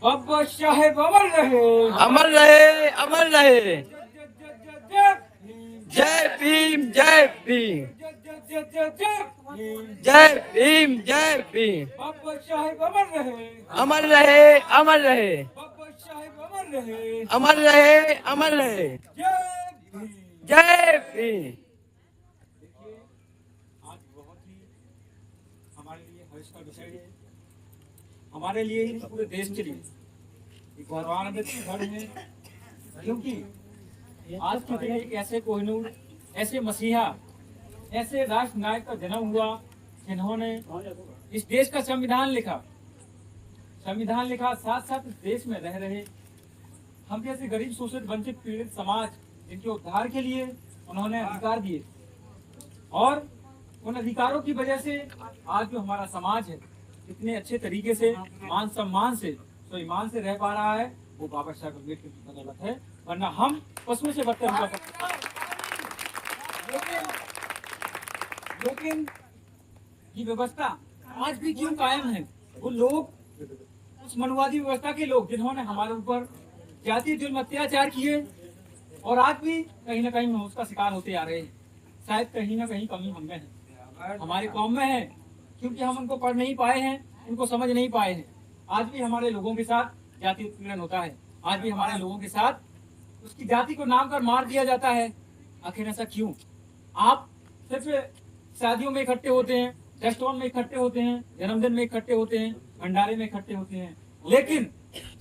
बाबा साहेब अमर रहे, अमर रहे, अमर रहे। जय भीम, जय भीम, जय भीम, जय भीम। बाबा साहेब अमर रहे, अमर रहे, अमर रहे, बाबा साहेब अमर रहे, अमर रहे, अमर रहे। जय भीम। जय भीम। देखिए, आज बहुत ही हमारे लिए हर्ष का विषय है, हमारे लिए ही पूरे देश के लिए एक गौरवान्वित क्षण है, क्योंकि आज के दिन एक ऐसे कोहिनूर, ऐसे मसीहा, ऐसे राष्ट्र नायक का जन्म हुआ जिन्होंने इस देश का संविधान लिखा, साथ साथ इस देश में रह रहे हम जैसे गरीब शोषित वंचित पीड़ित समाज, जिनके उद्धार के लिए उन्होंने अधिकार दिए, और उन अधिकारों की वजह से आज जो हमारा समाज है इतने अच्छे तरीके से मान सम्मान से ईमान से रह पा रहा है, वो बाबा साहब अम्बेडकर की बदौलत है, वरना हम पशुओं से बदतर हुआ करते। लेकिन ये व्यवस्था आज भी क्यों कायम है? वो लोग, उस मनुवादी व्यवस्था के लोग जिन्होंने हमारे ऊपर जातीय जुल्म अत्याचार किए, और आज भी कहीं ना कहीं हम उसका शिकार होते आ रहे हैं। शायद कहीं ना कहीं कमी हम में है, हमारे कौम में है, क्योंकि हम उनको पढ़ नहीं पाए हैं, उनको समझ नहीं पाए हैं। आज भी हमारे लोगों के साथ जाति उत्पीड़न होता है, आज भी हमारे लोगों के साथ उसकी जाति को नाम कर मार दिया जाता है। आखिर ऐसा क्यों? आप सिर्फ शादियों में इकट्ठे होते हैं, रेस्टोरेंट में इकट्ठे होते हैं, जन्मदिन में इकट्ठे होते हैं, भंडारे में इकट्ठे होते हैं, लेकिन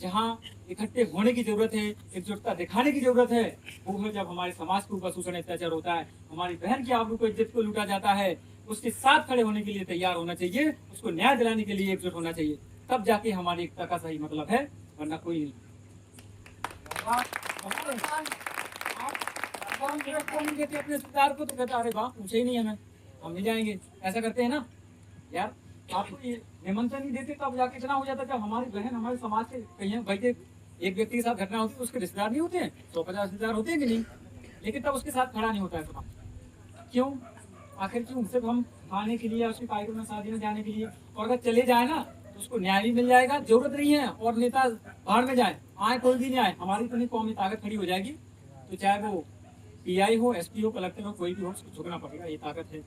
जहाँ इकट्ठे होने की जरूरत है, एकजुटता दिखाने की जरूरत है, वो है जब हमारे समाज के ऊपर शोषण अत्याचार होता है, हमारी बहन की आबरू को, इज्जत को लूटा जाता है। उसके साथ खड़े होने के लिए तैयार होना चाहिए, उसको न्याय दिलाने के लिए एकजुट होना चाहिए, तब जाके हमारी एकता का सही मतलब है, वरना कोई नहीं। अपने रिश्तेदार को तो कहता अरे वाह पूछे ही नहीं हमें, हम नहीं जाएंगे, ऐसा करते हैं ना यार। आपको ये निमंत्रण नहीं देते तब जाके इतना हो जाता, जब हमारी बहन हमारे समाज से कहीं भाई के एक व्यक्ति के साथ घटना होती है, उसके रिश्तेदार नहीं होते हैं, 150 रिश्तेदार होते हैं कि नहीं, लेकिन तब उसके साथ खड़ा नहीं होता है समाज। क्यों? आखिर क्यों? सिर्फ हम खाने के लिए, उसके कार्यक्रम में, शादी में जाने के लिए, और अगर चले जाए ना तो उसको न्याय भी मिल जाएगा, जरूरत नहीं है और नेता बाहर में जाए, आए कोई भी नहीं आए, हमारी इतनी कौमी ताकत खड़ी हो जाएगी, तो चाहे वो पीआई हो, एसपी हो, कलेक्टर हो, कोई भी हो, उसको झुकना पड़ेगा, ये ताकत है।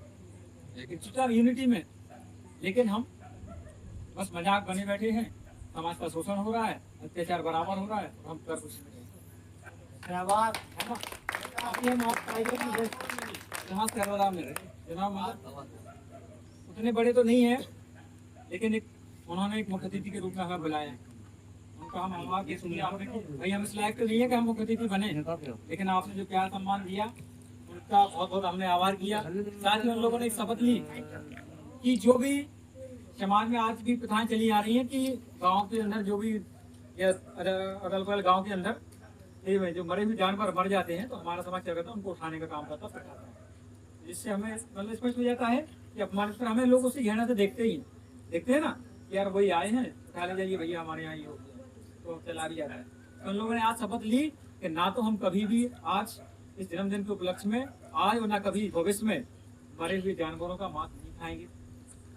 लेकिन चुपचाप यूनिटी में, लेकिन हम बस मजाक बने बैठे हैं, समाज का शोषण हो रहा है, अत्याचार बराबर हो रहा है, हम कर कुछ नहीं। उतने बड़े तो नहीं है, लेकिन उन्होंने एक मुख्य अतिथि के रूप में हमें बुलाया है, उनका हम आभार ये सुनिए आपने, भाई हम इस लायक तो नहीं है कि हम मुख्य अतिथि बने, लेकिन आपने जो प्यार सम्मान दिया उनका बहुत बहुत हमने आभार किया। साथ ही उन लोगों ने एक शपथ ली कि जो भी समाज में आज भी प्रथाएं चली आ रही हैं कि गांव के अंदर जो भी अगल बगल गांव के अंदर जो मरे हुए जानवर मर जाते हैं, तो हमारा समाज क्या करता है, उनको उठाने का काम करता है, जिससे हमें मतलब स्पष्ट हो जाता है कि अपमान पर हमें लोग उसी घृणा से देखते हैं ना कि यार वही आए हैं, उठा ले जाइए भैया, हमारे यहाँ ही हो गया, तो चला भी जा रहा है। तो उन लोगों ने आज शपथ ली कि ना तो हम कभी भी आज इस जन्मदिन के उपलक्ष्य में आज और ना कभी भविष्य में मरे हुए जानवरों का मांस नहीं खाएंगे,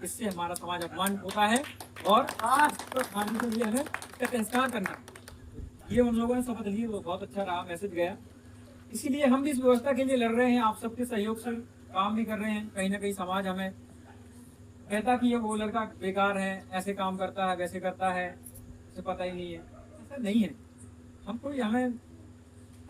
इससे हमारा समाज अपमान होता है, और आज तो खाने के लिए हमें इसका तिरस्कार करना। ये उन लोगों ने शपथ ली, वो बहुत अच्छा रहा, मैसेज गया। इसीलिए हम भी इस व्यवस्था के लिए लड़ रहे हैं, आप सबके सहयोग से काम भी कर रहे हैं। कहीं ना कहीं समाज हमें कहता कि ये वो लड़का बेकार है, ऐसे काम करता है, वैसे करता है, उसे पता ही नहीं है। ऐसा नहीं है, हम कोई हमें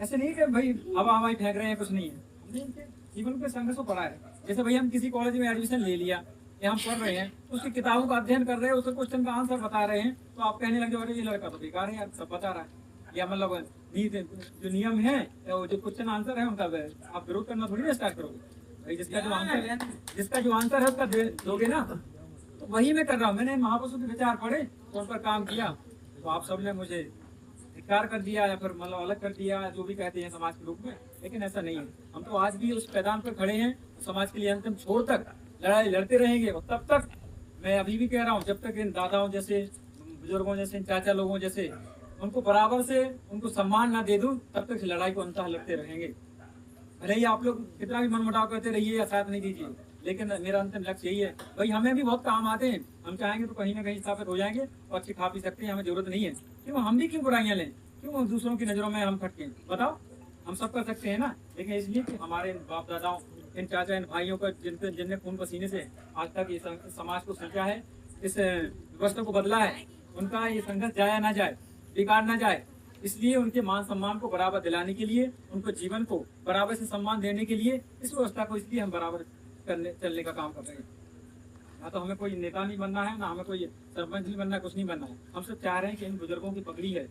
ऐसे नहीं कि भाई हवा हवाई फेंक रहे हैं, कुछ नहीं है, हमने जीवन पे संघर्ष को पढ़ा है। जैसे भाई हम किसी कॉलेज में एडमिशन ले लिया या हम पढ़ रहे हैं, उसकी किताबों का अध्ययन कर रहे हैं, उसके क्वेश्चन का आंसर बता रहे हैं, तो आप कहने लगे अरे ये लड़का तो बेकार है यार, सब बता रहा है, या मतलब जो नियम है, जो क्वेश्चन आंसर है उनका आप विरोध करना थोड़ी ना स्टार्ट करोगे भाई। जिसका जो आंसर है उसका दोगे ना, तो वही मैं कर रहा हूँ। मैंने महापुरुषों के विचार पढ़े तो उन पर काम किया, तो आप सबने मुझे धिक्कार कर दिया या फिर मतलब अलग कर दिया, जो भी कहते हैं समाज के रूप में। लेकिन ऐसा नहीं है, हम तो आज भी उस मैदान पर खड़े हैं, समाज के लिए अंतिम छोर तक लड़ाई लड़ते रहेंगे। और तब तक मैं अभी भी कह रहा हूँ, जब तक इन दादाओं जैसे, बुजुर्गों जैसे, इन चाचा लोगों जैसे उनको बराबर से उनको सम्मान ना दे दूं, तब तक इस लड़ाई को अंततः लड़ते रहेंगे। भले ही आप लोग कितना भी मनमुटाव करते रहिए या साथ नहीं दीजिए, लेकिन मेरा अंतिम लक्ष्य यही है। भाई हमें भी बहुत काम आते हैं, हम चाहेंगे तो कहीं ना कहीं स्थापित हो जाएंगे और अच्छे खा पी सकते हैं, हमें जरूरत नहीं है क्यों हम भी क्यों बुराइयां लें, क्यों दूसरों की नजरों में हम खटकें? बताओ, हम सब कर सकते हैं ना, लेकिन इसलिए कि हमारे बाप दादाओं, इन चाचा, इन भाइयों का जिनने खून पसीने से आज तक इस समाज को सृजा है, इस व्यवस्था को बदला है, उनका ये संघर्ष जाया ना जाए, बेकार ना जाए, इसलिए उनके मान सम्मान को बराबर दिलाने के लिए, उनको जीवन को बराबर से सम्मान देने के लिए इस व्यवस्था को इसलिए हम बराबर करने चलने का काम कर रहे हैं। ना तो हमें कोई नेता नहीं बनना है, ना हमें कोई सरपंच नहीं बनना, कुछ नहीं बनना है। हम सब चाह रहे हैं कि इन बुजुर्गों की पगड़ी है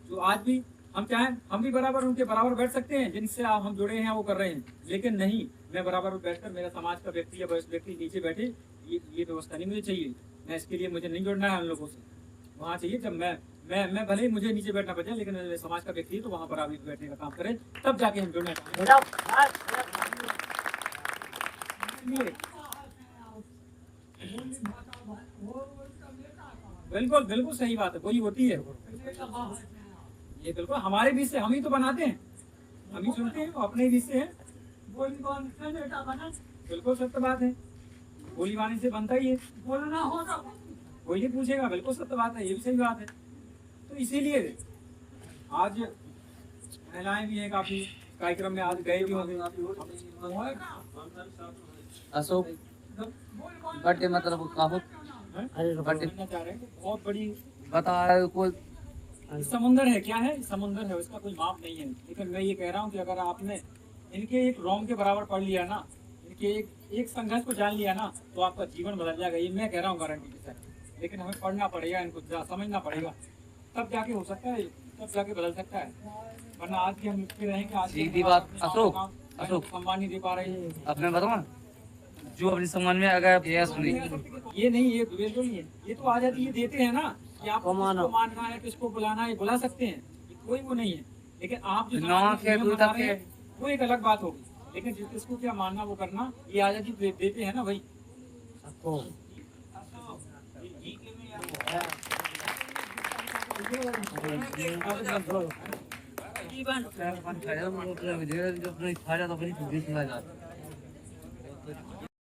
जो आज भी हम चाहें हम भी बराबर उनके बराबर बैठ सकते हैं, जिनसे आप हम जुड़े हैं वो कर रहे हैं, लेकिन नहीं, मैं बराबर बैठकर मेरा समाज का व्यक्ति या वयस्क व्यक्ति नीचे बैठे, ये व्यवस्था नहीं मुझे चाहिए। मैं इसके लिए मुझे नहीं जुड़ना है उन लोगों से। वहाँ चाहिए जब मैं भले ही मुझे नीचे बैठना पड़े, लेकिन मेरे समाज का व्यक्ति है तो वहाँ बराबर बैठने का काम करें, तब जाके हम जुड़ना चाहिए। बिल्कुल बिल्कुल सही बात है, वही होती है ये। बिल्कुल हमारे बीच से हम ही तो बनाते हैं, हम ही चुनते हैं, अपने बीच से है। बिल्कुल सत्य बात है, बोली वाणी से बनता ही है, बोलना हो तो कोई नहीं पूछेगा, बिल्कुल सत्य बात है, ये भी सही बात है। तो इसीलिए आज महिलाएं भी हैं काफी कार्यक्रम में, आज गए भी होंगे। अशोक बर्थडे मतलब काफी चाह रहे हैं बहुत बड़ी बता कोई समुंदर है, क्या है समुंदर है, उसका कोई माप नहीं है। लेकिन मैं ये कह रहा हूँ कि अगर आपने इनके एक रोम के बराबर पढ़ लिया ना, इनके एक संघर्ष को जान लिया ना, तो आपका जीवन बदल जाएगा, ये मैं कह रहा हूँ गारंटी के साथ। लेकिन हमें पढ़ना पड़ेगा, इनको समझना पड़ेगा, तब जाके हो सकता है, तब जाके बदल सकता है। वरना आज भी हम लिखते रहेंगे, आज सीधी बात अशोक सम्मान नहीं दे पा रहे हैं। अपने बताओ जो अपने सम्मान में अगर ये सुनी ये नहीं, ये बिल्कुल नहीं है, ये तो आजादी ये देते हैं ना कि आपको किसको मानना है, किसको बुलाना है, बुला सकते हैं, कोई वो नहीं है। लेकिन आप जो नियम बना रहे हैं वो एक अलग बात होगी, लेकिन जिसको क्या मानना वो करना, ये आजादी देते हैं ना भाई। खाया तो अपनी